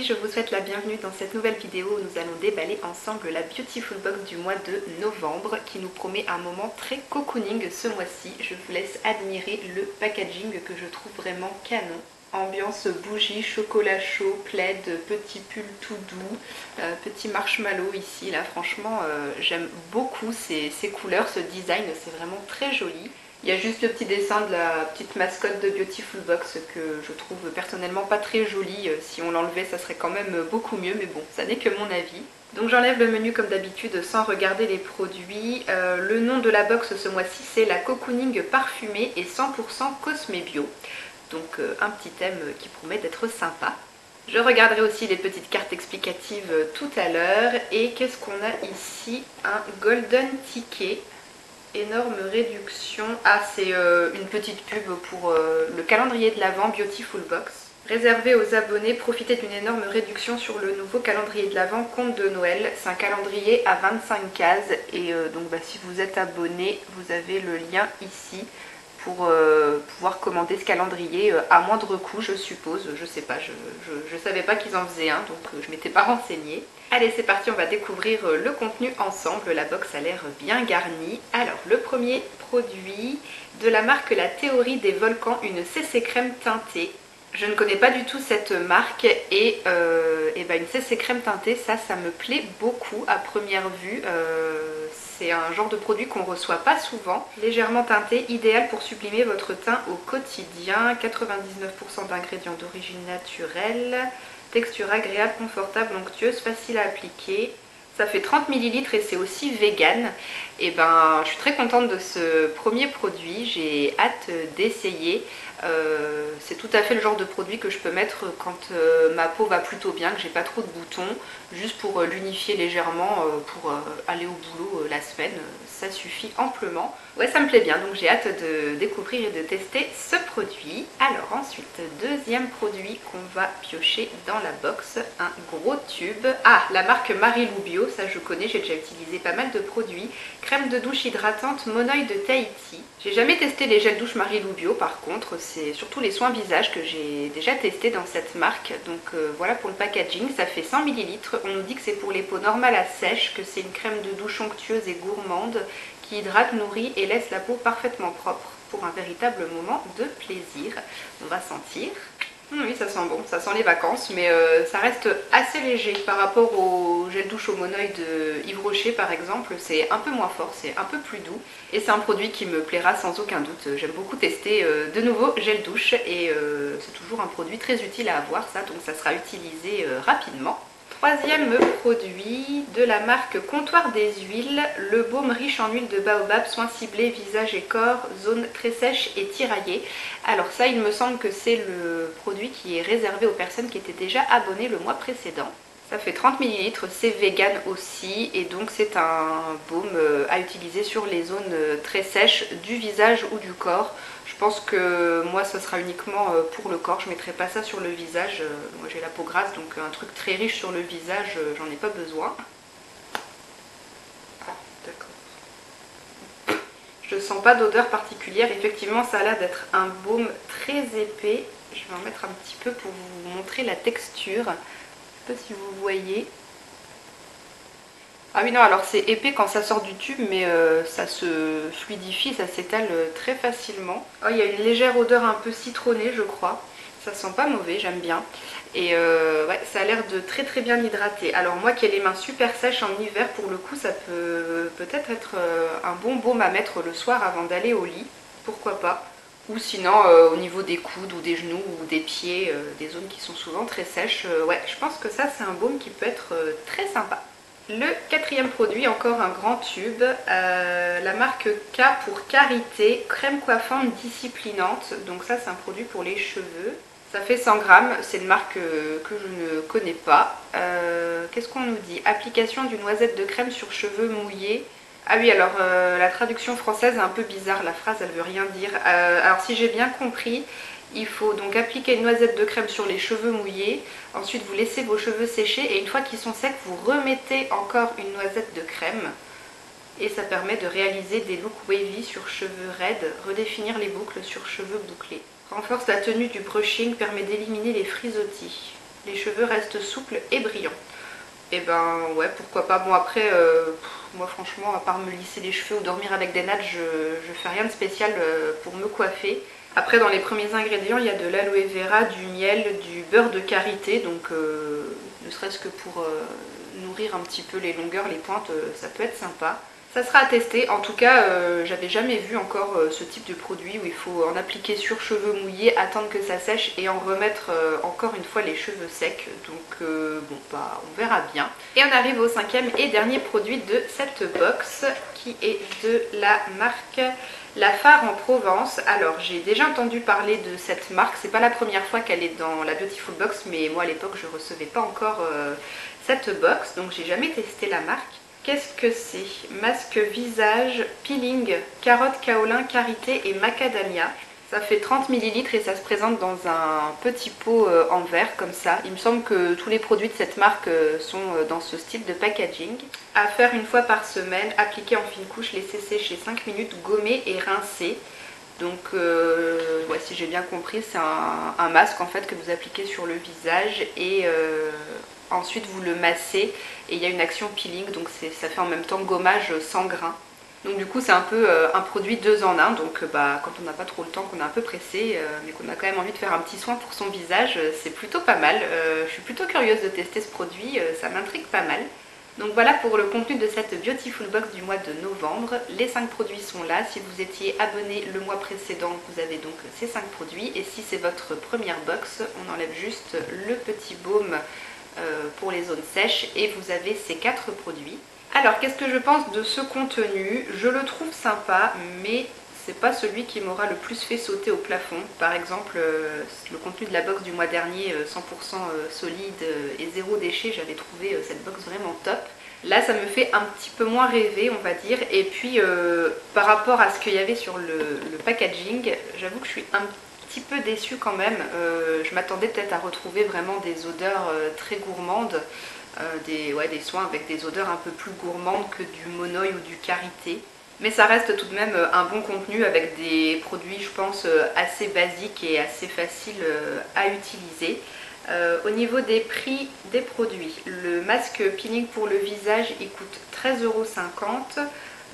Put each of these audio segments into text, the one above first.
lundi, je vous souhaite la bienvenue dans cette nouvelle vidéo où nous allons déballer ensemble la Beautiful Box du mois de novembre qui nous promet un moment très cocooning ce mois-ci. Je vous laisse admirer le packaging que je trouve vraiment canon. Ambiance bougie, chocolat chaud, plaid, petit pull tout doux, petit marshmallow ici. Là franchement j'aime beaucoup ces couleurs, ce design, c'est vraiment très joli. Il y a juste le petit dessin de la petite mascotte de Beautiful Box que je trouve personnellement pas très joli. Si on l'enlevait ça serait quand même beaucoup mieux, mais bon, ça n'est que mon avis. Donc j'enlève le menu comme d'habitude sans regarder les produits. Le nom de la box ce mois-ci c'est la Cocooning parfumée et 100% Cosmé Bio. Donc un petit thème qui promet d'être sympa. Je regarderai aussi les petites cartes explicatives tout à l'heure. Et qu'est-ce qu'on a ici? Un Golden Ticket. Énorme réduction. Ah, c'est une petite pub pour le calendrier de l'Avent Beautiful Box. Réservé aux abonnés, profitez d'une énorme réduction sur le nouveau calendrier de l'Avent Conte de Noël. C'est un calendrier à 25 cases et donc si vous êtes abonné, vous avez le lien ici pour pouvoir commander ce calendrier à moindre coût, je suppose. Je sais pas, je savais pas qu'ils en faisaient un, donc je m'étais pas renseignée. Allez, c'est parti, on va découvrir le contenu ensemble. La box a l'air bien garnie. Alors, le premier produit de la marque La Théorie des Volcans, une CC crème teintée. Je ne connais pas du tout cette marque et une CC crème teintée, ça me plaît beaucoup à première vue. C'est un genre de produit qu'on ne reçoit pas souvent. Légèrement teinté, idéal pour sublimer votre teint au quotidien. 99% d'ingrédients d'origine naturelle. Texture agréable, confortable, onctueuse, facile à appliquer. Ça fait 30 ml et c'est aussi vegan. Et je suis très contente de ce premier produit. J'ai hâte d'essayer. C'est tout à fait le genre de produit que je peux mettre quand ma peau va plutôt bien, que j'ai pas trop de boutons, juste pour l'unifier légèrement pour aller au boulot la semaine, ça suffit amplement. Ouais, ça me plaît bien, donc j'ai hâte de découvrir et de tester ce produit. Alors ensuite, deuxième produit qu'on va piocher dans la box, un gros tube. Ah, la marque Marilou Bio, ça je connais, j'ai déjà utilisé pas mal de produits. Crème de douche hydratante Monoï de Tahiti. J'ai jamais testé les gels douche Marilou Bio, par contre c'est surtout les soins visage que j'ai déjà testé dans cette marque. Donc voilà pour le packaging, ça fait 100 ml. On nous dit que c'est pour les peaux normales à sèche, que c'est une crème de douche onctueuse et gourmande qui hydrate, nourrit et laisse la peau parfaitement propre pour un véritable moment de plaisir. On va sentir. Oui, ça sent bon, ça sent les vacances, mais ça reste assez léger par rapport au gel douche au monoï de Yves Rocher par exemple. C'est un peu moins fort, c'est un peu plus doux et c'est un produit qui me plaira sans aucun doute. J'aime beaucoup tester de nouveau gel douche et c'est toujours un produit très utile à avoir ça, donc ça sera utilisé rapidement. Troisième produit de la marque Comptoir des Huiles, le baume riche en huile de baobab, soins ciblés, visage et corps, zone très sèche et tiraillée. Alors ça, il me semble que c'est le produit qui est réservé aux personnes qui étaient déjà abonnées le mois précédent. Ça fait 30 ml, c'est vegan aussi et donc c'est un baume à utiliser sur les zones très sèches du visage ou du corps. Je pense que moi ça sera uniquement pour le corps, je ne mettrai pas ça sur le visage. Moi j'ai la peau grasse donc un truc très riche sur le visage, j'en ai pas besoin. Ah d'accord. Je sens pas d'odeur particulière, effectivement ça a l'air d'être un baume très épais. Je vais en mettre un petit peu pour vous montrer la texture. Je sais pas si vous voyez. Ah oui non, alors c'est épais quand ça sort du tube mais ça se fluidifie, ça s'étale très facilement. Oh, il y a une légère odeur un peu citronnée je crois. Ça sent pas mauvais, j'aime bien. Et ouais, ça a l'air de très très bien hydrater. Alors moi qui ai les mains super sèches en hiver, pour le coup ça peut peut-être être un bon baume à mettre le soir avant d'aller au lit. Pourquoi pas. Ou sinon au niveau des coudes ou des genoux ou des pieds, des zones qui sont souvent très sèches. Ouais, je pense que ça c'est un baume qui peut être très sympa. Le quatrième produit, encore un grand tube, la marque K pour Carité, crème coiffante disciplinante. Donc ça c'est un produit pour les cheveux. Ça fait 100 grammes, c'est une marque que je ne connais pas. Qu'est-ce qu'on nous dit? Application d'une noisette de crème sur cheveux mouillés. Ah oui, alors la traduction française est un peu bizarre, la phrase elle veut rien dire. Alors si j'ai bien compris, il faut donc appliquer une noisette de crème sur les cheveux mouillés, ensuite vous laissez vos cheveux sécher et une fois qu'ils sont secs, vous remettez encore une noisette de crème et ça permet de réaliser des looks wavy sur cheveux raides, redéfinir les boucles sur cheveux bouclés. Renforce la tenue du brushing, permet d'éliminer les frisottis. Les cheveux restent souples et brillants. Et ben ouais, pourquoi pas. Bon après, moi franchement, à part me lisser les cheveux ou dormir avec des nattes, je fais rien de spécial pour me coiffer. Après dans les premiers ingrédients, il y a de l'aloe vera, du miel, du beurre de karité, donc ne serait-ce que pour nourrir un petit peu les longueurs, les pointes, ça peut être sympa. Ça sera à tester, en tout cas j'avais jamais vu encore ce type de produit où il faut en appliquer sur cheveux mouillés, attendre que ça sèche et en remettre encore une fois les cheveux secs, donc bon bah on verra bien. Et on arrive au cinquième et dernier produit de cette box qui est de la marque La Fare en Provence. Alors j'ai déjà entendu parler de cette marque, c'est pas la première fois qu'elle est dans la Beautiful Box, mais moi à l'époque je recevais pas encore cette box, donc j'ai jamais testé la marque. Qu'est-ce que c'est? Masque visage, peeling, carotte, kaolin, karité et macadamia. Ça fait 30 ml et ça se présente dans un petit pot en verre comme ça. Il me semble que tous les produits de cette marque sont dans ce style de packaging. À faire une fois par semaine, appliquer en fine couche, laisser sécher 5 minutes, gommer et rincer. Donc ouais, si j'ai bien compris, c'est un masque en fait que vous appliquez sur le visage et ensuite vous le massez et il y a une action peeling, donc ça fait en même temps gommage sans grain. Donc du coup c'est un peu un produit 2 en 1, donc bah, quand on n'a pas trop le temps, qu'on est un peu pressé, mais qu'on a quand même envie de faire un petit soin pour son visage, c'est plutôt pas mal. Je suis plutôt curieuse de tester ce produit, ça m'intrigue pas mal. Donc voilà pour le contenu de cette Beautiful Box du mois de novembre. Les 5 produits sont là. Si vous étiez abonné le mois précédent, vous avez donc ces 5 produits. Et si c'est votre première box, on enlève juste le petit baume pour les zones sèches et vous avez ces 4 produits. Alors qu'est-ce que je pense de ce contenu? Je le trouve sympa, mais c'est pas celui qui m'aura le plus fait sauter au plafond. Par exemple, le contenu de la box du mois dernier, 100% solide et zéro déchet, j'avais trouvé cette box vraiment top. Là, ça me fait un petit peu moins rêver, on va dire. Et puis, par rapport à ce qu'il y avait sur le packaging, j'avoue que je suis un petit peu déçue quand même. Je m'attendais peut-être à retrouver vraiment des odeurs très gourmandes. Des soins avec des odeurs un peu plus gourmandes que du monoï ou du karité. Mais ça reste tout de même un bon contenu avec des produits, je pense, assez basiques et assez faciles à utiliser. Au niveau des prix des produits, le masque peeling pour le visage, il coûte 13,50 €.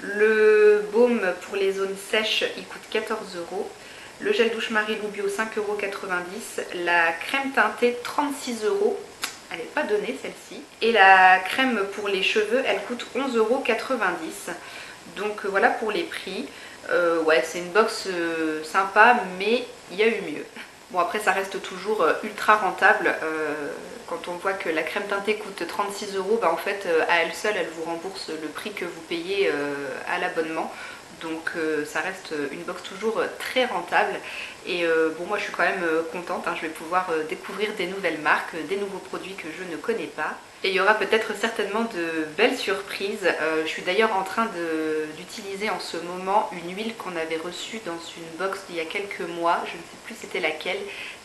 Le baume pour les zones sèches, il coûte 14 €. Le gel douche Marilou Bio, 5,90 €. La crème teintée, 36 €. Elle n'est pas donnée celle-ci. Et la crème pour les cheveux, elle coûte 11,90 €. Donc voilà pour les prix. Ouais, c'est une box sympa, mais il y a eu mieux. Bon, après ça reste toujours ultra rentable. Quand on voit que la crème teintée coûte 36 €, bah en fait à elle seule elle vous rembourse le prix que vous payez à l'abonnement. Donc ça reste une box toujours très rentable. Et bon, moi je suis quand même contente, hein. Je vais pouvoir découvrir des nouvelles marques, des nouveaux produits que je ne connais pas. Et il y aura peut-être certainement de belles surprises. Je suis d'ailleurs en train d'utiliser en ce moment une huile qu'on avait reçue dans une box il y a quelques mois. Je ne sais plus c'était laquelle.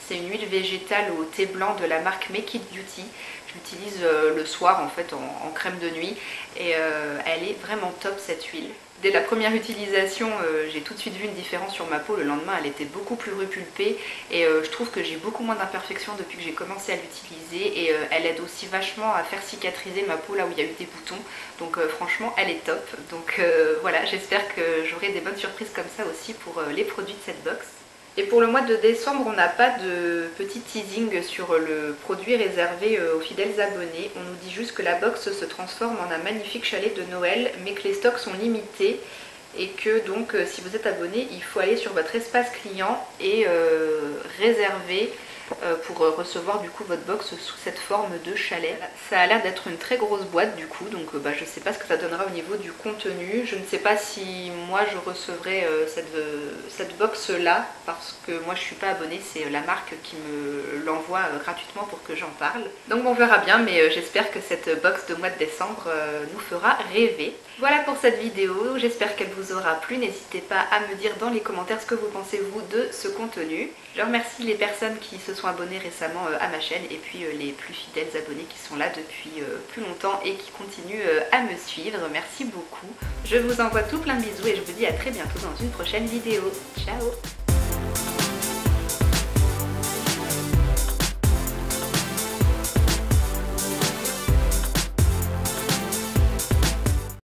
C'est une huile végétale au thé blanc de la marque Make It Beauty. Je l'utilise le soir en fait en crème de nuit. Et elle est vraiment top cette huile. Dès la première utilisation, j'ai tout de suite vu une différence sur ma peau. Le lendemain, elle était beaucoup plus repulpée et je trouve que j'ai beaucoup moins d'imperfections depuis que j'ai commencé à l'utiliser. Et elle aide aussi vachement à faire cicatriser ma peau là où il y a eu des boutons. Donc franchement, elle est top. Donc voilà, j'espère que j'aurai des bonnes surprises comme ça aussi pour les produits de cette box. Et pour le mois de décembre, on n'a pas de petit teasing sur le produit réservé aux fidèles abonnés. On nous dit juste que la box se transforme en un magnifique chalet de Noël, mais que les stocks sont limités. Et que donc si vous êtes abonné, il faut aller sur votre espace client et réserver pour recevoir du coup votre box sous cette forme de chalet. Ça a l'air d'être une très grosse boîte du coup, donc bah, je ne sais pas ce que ça donnera au niveau du contenu. Je ne sais pas si moi je recevrai cette box là, parce que moi je suis pas abonnée, c'est la marque qui me l'envoie gratuitement pour que j'en parle. Donc on verra bien, mais j'espère que cette box de mois de décembre nous fera rêver. Voilà pour cette vidéo, j'espère qu'elle vous aura plu. N'hésitez pas à me dire dans les commentaires ce que vous pensez vous de ce contenu. Je remercie les personnes qui se sont abonnées récemment à ma chaîne et puis les plus fidèles abonnés qui sont là depuis plus longtemps et qui continuent à me suivre. Merci beaucoup. Je vous envoie tout plein de bisous et je vous dis à très bientôt dans une prochaine vidéo. Ciao!